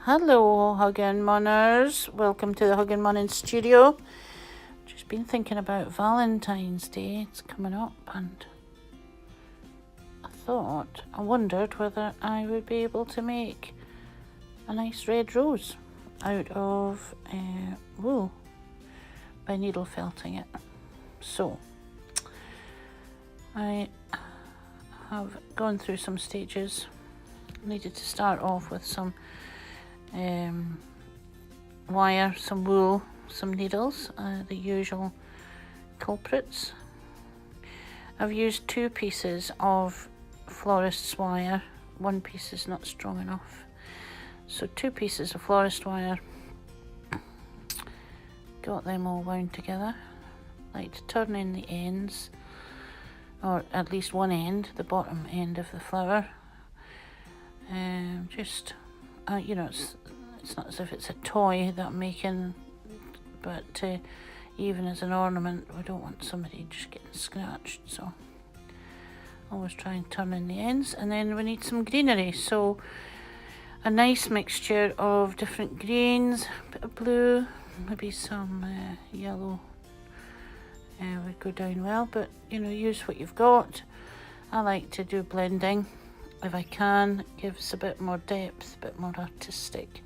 Hello, Huggin' Munners. Welcome to the Huggin' Munnin studio. Just been thinking about Valentine's Day. It's coming up, and I wondered whether I would be able to make a nice red rose out of wool by needle felting it. So, I have gone through some stages. Needed to start off with some wire, some wool, some needles, the usual culprits. I've used 2 pieces of florist's wire. 1 piece is not strong enough, so 2 pieces of florist wire. Got them all wound together. Like to turn in the ends, or at least one end, the bottom end of the flower. It's not as if it's a toy that I'm making, but even as an ornament, we don't want somebody just getting scratched, so always try and turn in the ends. And then we need some greenery, so a nice mixture of different greens, a bit of blue, maybe some yellow would go down well, but use what you've got. I like to do blending if I can. It gives a bit more depth, a bit more artistic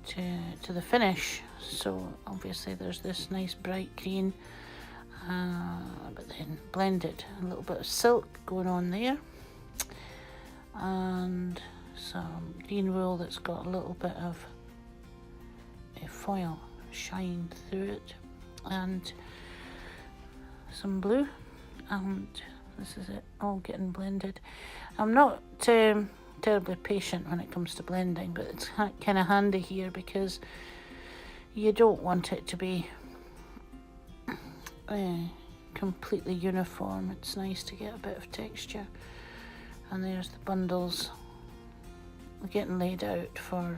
to the finish. So obviously there's this nice bright green, but then blended, a little bit of silk going on there, and some green wool that's got a little bit of foil shine through it, and some blue, and this is it all getting blended. I'm not terribly patient when it comes to blending, but it's kind of handy here because you don't want it to be completely uniform. It's nice to get a bit of texture. And there's the bundles getting laid out for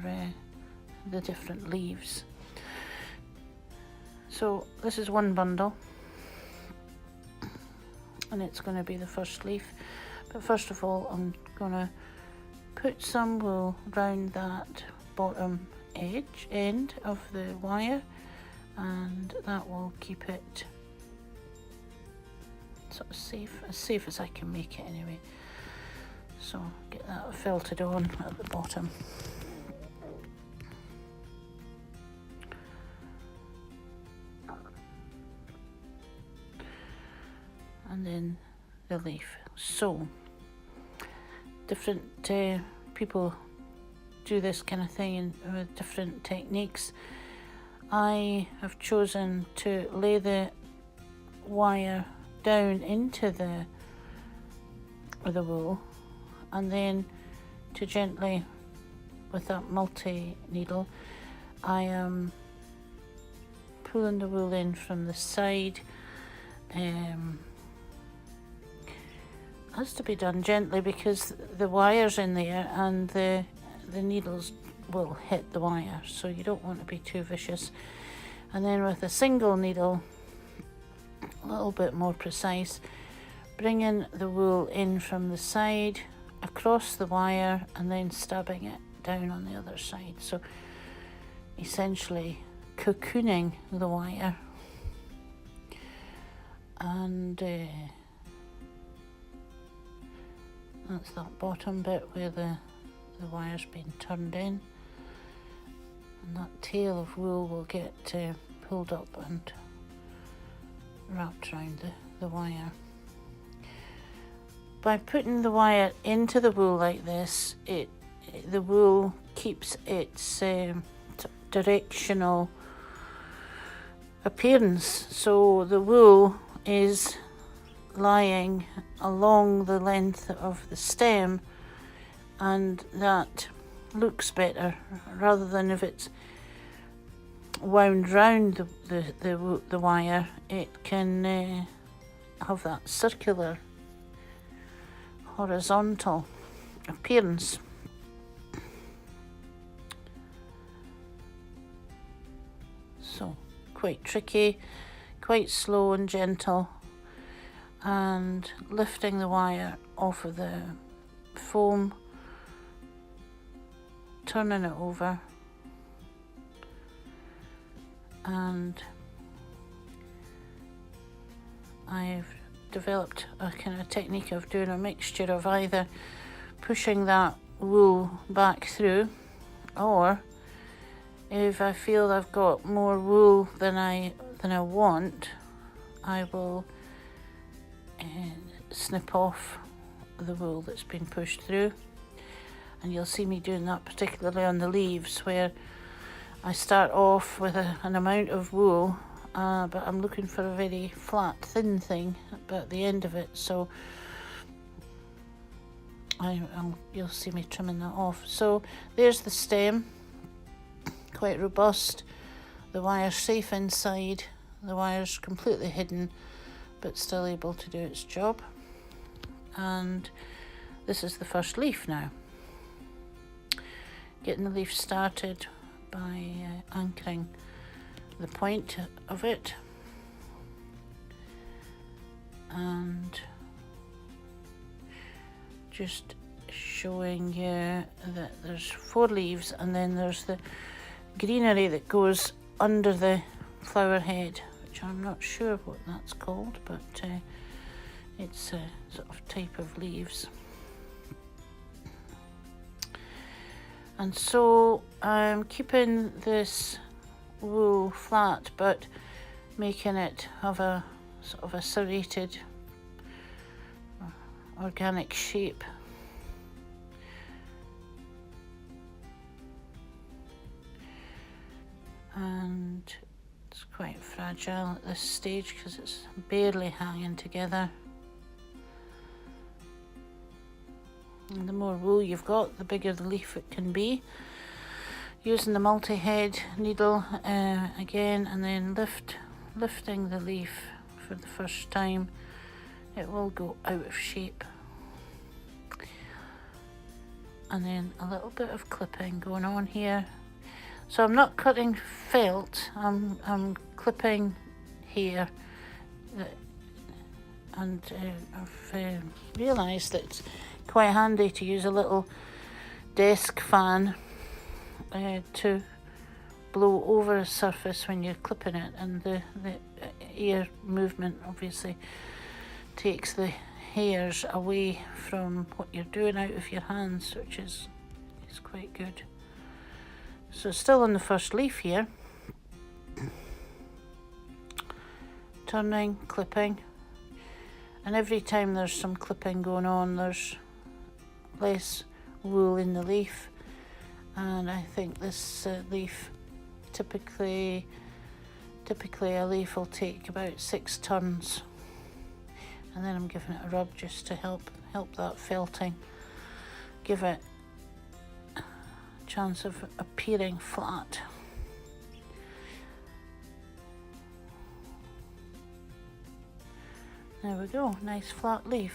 the different leaves. So this is one bundle, and it's going to be the first leaf. But first of all, I'm going to put some wool round that bottom end of the wire, and that will keep it sort of safe, as safe as I can make it anyway. So get that felted on at the bottom. And then the leaf. So different people do this kind of thing with different techniques. I have chosen to lay the wire down into the wool, and then to gently, with that multi-needle, I am pulling the wool in from the side. Has to be done gently because the wire's in there and the needles will hit the wire, so you don't want to be too vicious. And then with a single needle, a little bit more precise, bringing the wool in from the side across the wire and then stabbing it down on the other side, so essentially cocooning the wire. And that's that bottom bit where the wire's been turned in, and that tail of wool will get pulled up and wrapped around the wire. By putting the wire into the wool like this, the wool keeps its directional appearance, so the wool is lying along the length of the stem, and that looks better rather than if it's wound round the wire. It can have that circular, horizontal appearance. So quite tricky, quite slow and gentle, and lifting the wire off of the foam turning it over, and I've developed a kind of technique of doing a mixture of either pushing that wool back through, or if I feel I've got more wool than I want, I will snip off the wool that's been pushed through. And you'll see me doing that particularly on the leaves, where I start off with an amount of wool, but I'm looking for a very flat, thin thing at the end of it, so you'll see me trimming that off. So there's the stem, quite robust, the wire's safe inside, the wire's completely hidden but still able to do its job. And this is the first leaf now. Getting the leaf started by anchoring the point of it, and just showing you that there's 4 leaves, and then there's the greenery that goes under the flower head, which I'm not sure what that's called, but it's a sort of type of leaves. And so I'm keeping this wool flat, but making it have a sort of a serrated organic shape. And it's quite fragile at this stage because it's barely hanging together. And the more wool you've got, the bigger the leaf it can be. Using the multi-head needle again, and then lifting the leaf for the first time, it will go out of shape. And then a little bit of clipping going on here. So I'm not cutting felt, I'm clipping here. And I've realised that it's quite handy to use a little desk fan to blow over a surface when you're clipping it, and the air movement obviously takes the hairs away from what you're doing out of your hands, which is quite good. So still on the first leaf here, turning, clipping, and every time there's some clipping going on, there's less wool in the leaf. And I think this leaf, typically a leaf will take about 6 turns, and then I'm giving it a rub just to help that felting, give it a chance of appearing flat. There we go, nice flat leaf.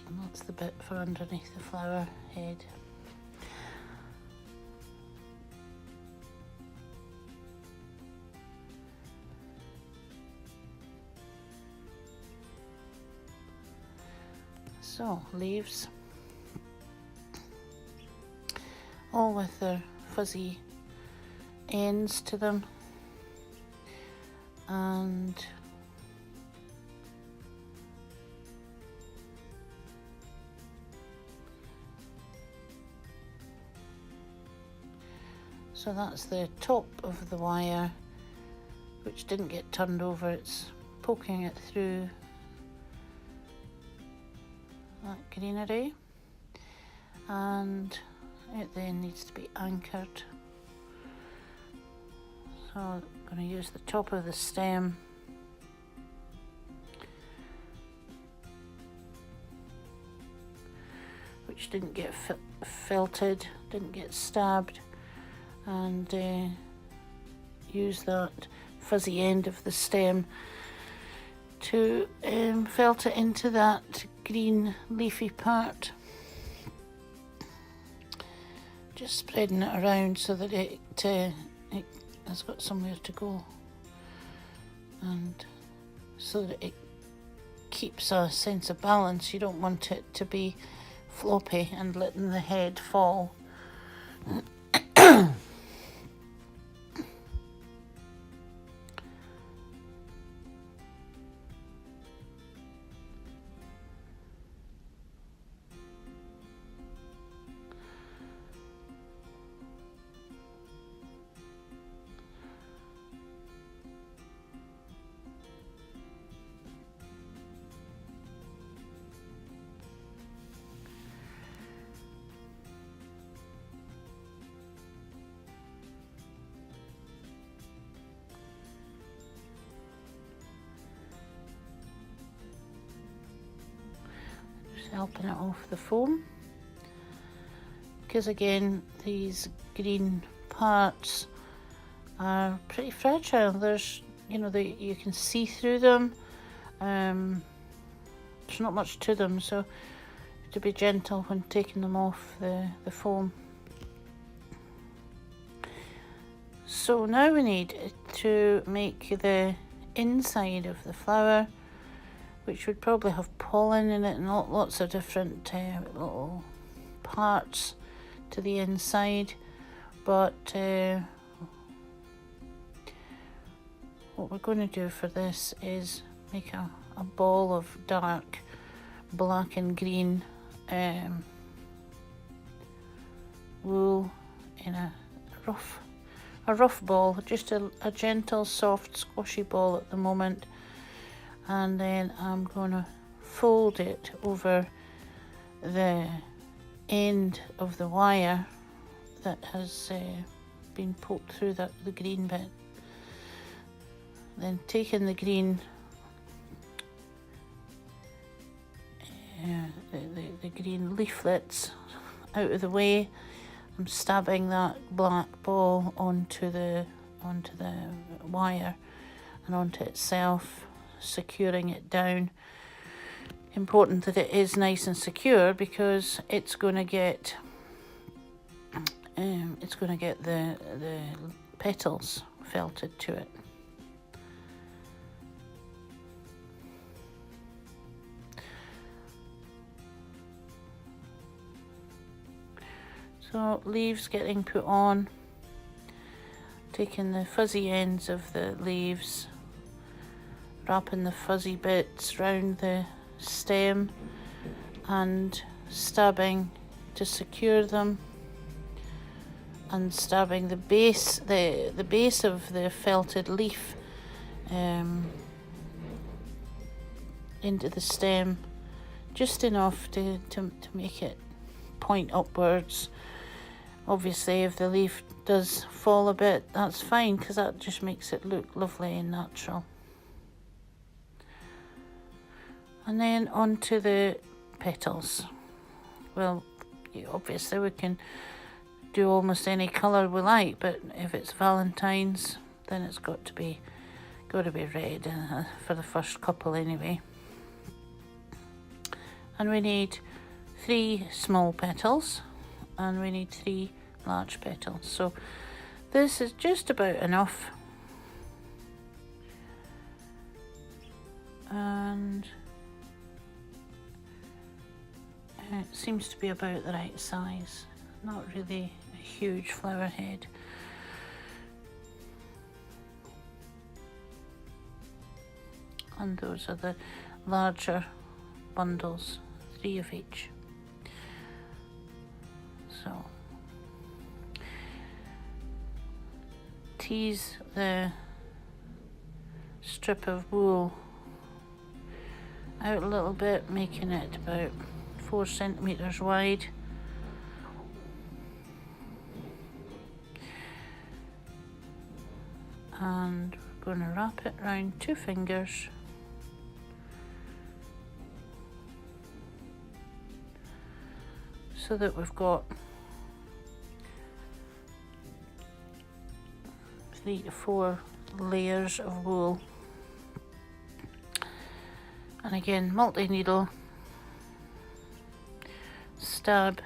And that's the bit for underneath the flower head. So, leaves, all with their fuzzy ends to them, and so that's the top of the wire, which didn't get turned over. It's poking it through that greenery, and it then needs to be anchored. So I'm going to use the top of the stem which didn't get felted, didn't get stabbed, and use that fuzzy end of the stem to felt it into that green leafy part. Just spreading it around so that it has got somewhere to go, and so that it keeps a sense of balance. You don't want it to be floppy and letting the head fall. Helping it off the foam, because again these green parts are pretty fragile. There's, you know, you can see through them. There's not much to them, so to be gentle when taking them off the foam. So now we need to make the inside of the flower, which would probably have pollen in it and lots of different little parts to the inside. But what we're going to do for this is make a ball of dark black and green wool in a rough ball, just a gentle, soft, squashy ball at the moment. And then I'm going to fold it over the end of the wire that has been poked through the green bit. Then taking the green, the green leaflets out of the way, I'm stabbing that black ball onto the wire and onto itself, securing it down. Important that it is nice and secure, because it's going to get the petals felted to it. So leaves getting put on, taking the fuzzy ends of the leaves, wrapping the fuzzy bits round the stem and stabbing to secure them, and stabbing the base of the felted leaf into the stem, just enough to make it point upwards. Obviously if the leaf does fall a bit, that's fine, because that just makes it look lovely and natural. And then onto the petals. Well, obviously we can do almost any colour we like, but if it's Valentine's, then it's got to be red for the first couple anyway. And we need 3 small petals, and we need 3 large petals. So this is just about enough. And it seems to be about the right size, not really a huge flower head. And those are the larger bundles, 3 of each. So tease the strip of wool out a little bit, making it about 4 centimeters wide. And we're going to wrap it around 2 fingers. so that we've got 3 to 4 layers of wool. And again, multi-needle, stab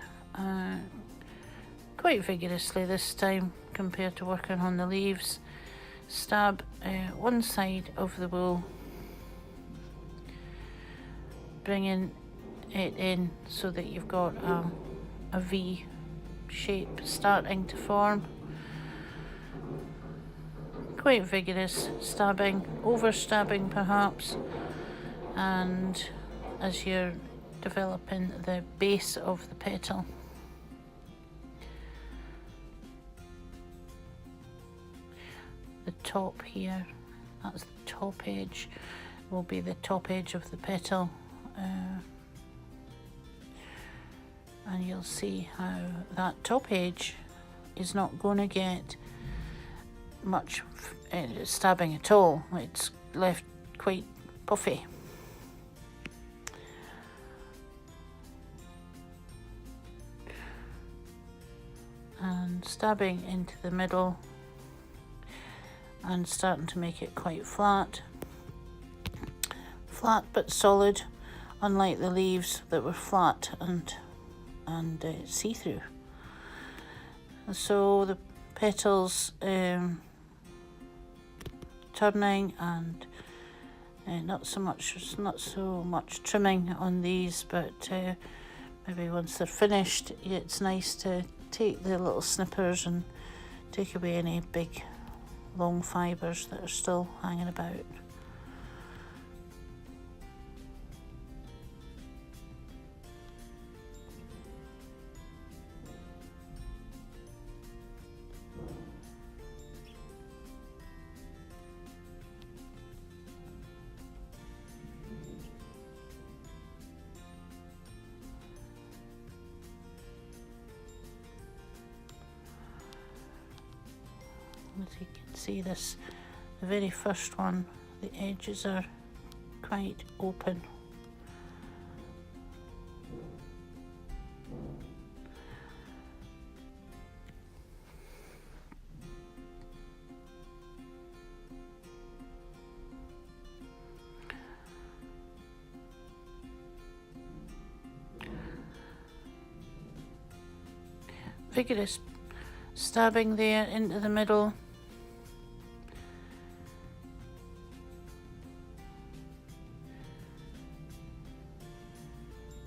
quite vigorously this time compared to working on the leaves. Stab one side of the wool, bringing it in so that you've got a V shape starting to form. Quite vigorous stabbing, over stabbing perhaps, and as you're developing the base of the petal. The top here, that's the top edge, will be the top edge of the petal, and you'll see how that top edge is not going to get much stabbing at all. It's left quite puffy. And stabbing into the middle and starting to make it quite flat but solid, unlike the leaves that were flat and see-through. So the petals turning, and not so much trimming on these, but maybe once they're finished, it's nice to take the little snippers and take away any big long fibres that are still hanging about. As you can see, the very first one, the edges are quite open. Vigorous stabbing there into the middle.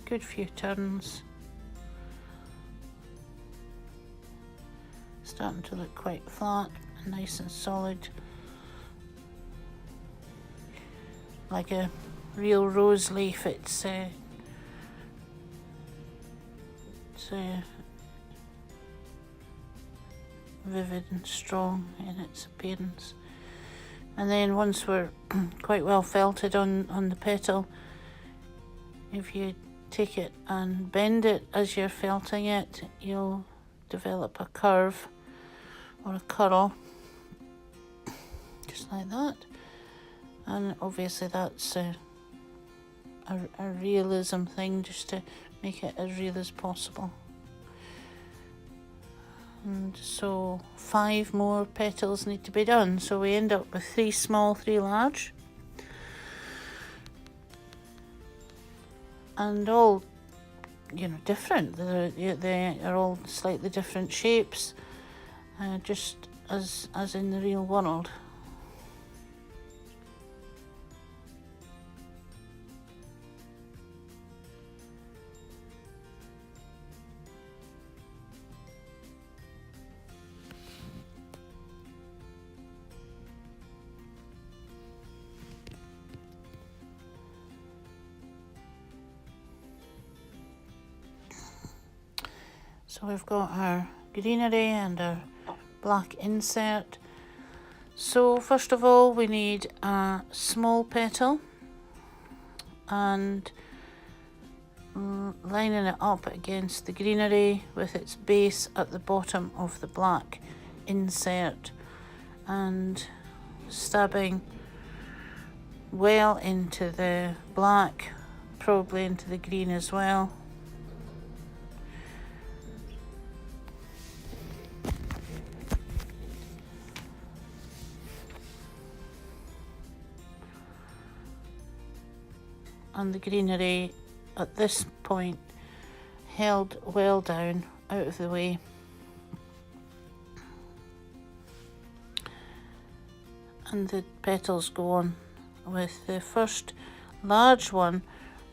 Good few turns. Starting to look quite flat and nice and solid, like a real rose leaf. It's vivid and strong in its appearance. And then once we're quite well felted on the petal, if you take it and bend it as you're felting it, you'll develop a curve or a curl, just like that. And obviously that's a realism thing, just to make it as real as possible. And so 5 more petals need to be done, so we end up with 3 small, 3 large, and all, different. They are all slightly different shapes, just as in the real world. So we've got our greenery and our black insert. So first of all, we need a small petal, and lining it up against the greenery with its base at the bottom of the black insert, and stabbing well into the black, probably into the green as well. and the greenery at this point held well down out of the way. And the petals go on, with the first large one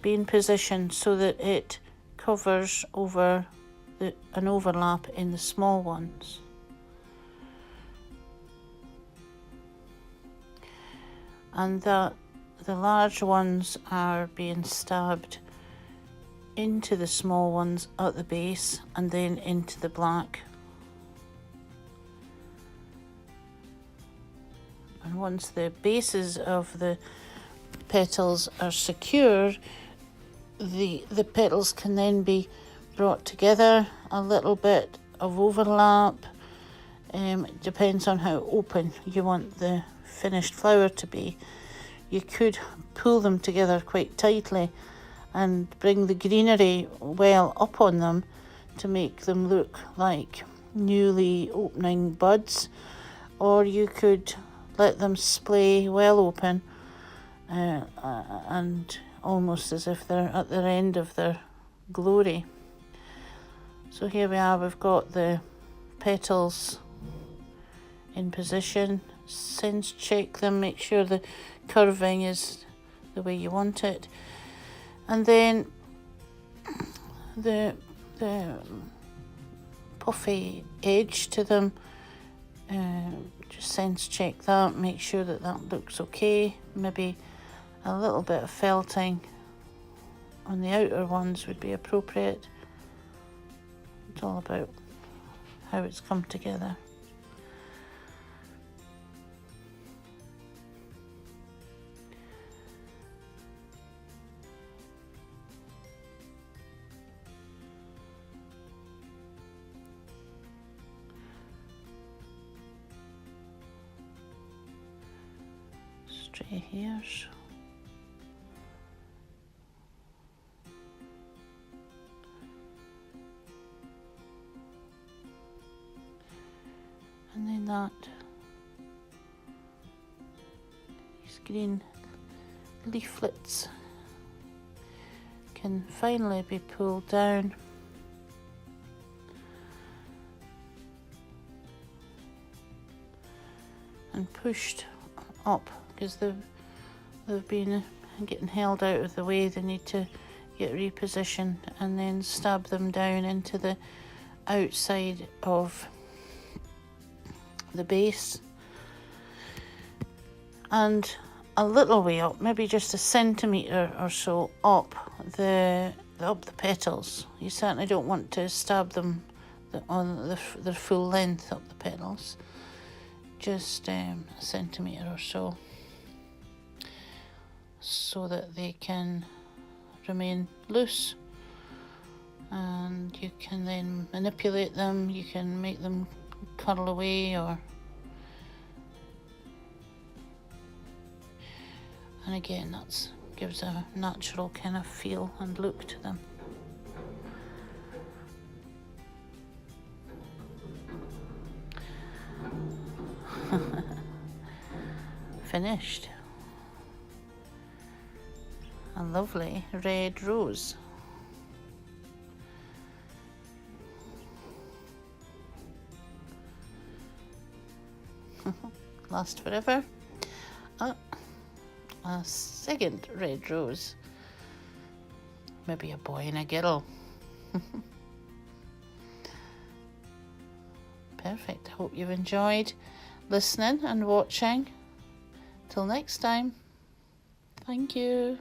being positioned so that it covers over an overlap in the small ones. And that the large ones are being stabbed into the small ones at the base and then into the black. And once the bases of the petals are secure, the petals can then be brought together. A little bit of overlap. It depends on how open you want the finished flower to be. You could pull them together quite tightly and bring the greenery well up on them to make them look like newly opening buds, or you could let them splay well open and almost as if they're at the end of their glory. So here we are, we've got the petals in position. Sense check them, make sure the curving is the way you want it, and then the puffy edge to them, just sense check that, make sure that looks okay. Maybe a little bit of felting on the outer ones would be appropriate. It's all about how it's come together. Stray hairs. And then these green leaflets can finally be pulled down. And pushed up, because they've been getting held out of the way. They need to get repositioned, and then stab them down into the outside of the base, and a little way up, maybe just a centimetre or so up the petals. You certainly don't want to stab them on their full length up the petals. Just a centimetre or so that they can remain loose, and you can then manipulate them. You can make them curl away, and again that gives a natural kind of feel and look to them. Finished. A lovely red rose. Last forever. A second red rose. Maybe a boy and a girl. Perfect. I hope you've enjoyed listening and watching. Till next time. Thank you.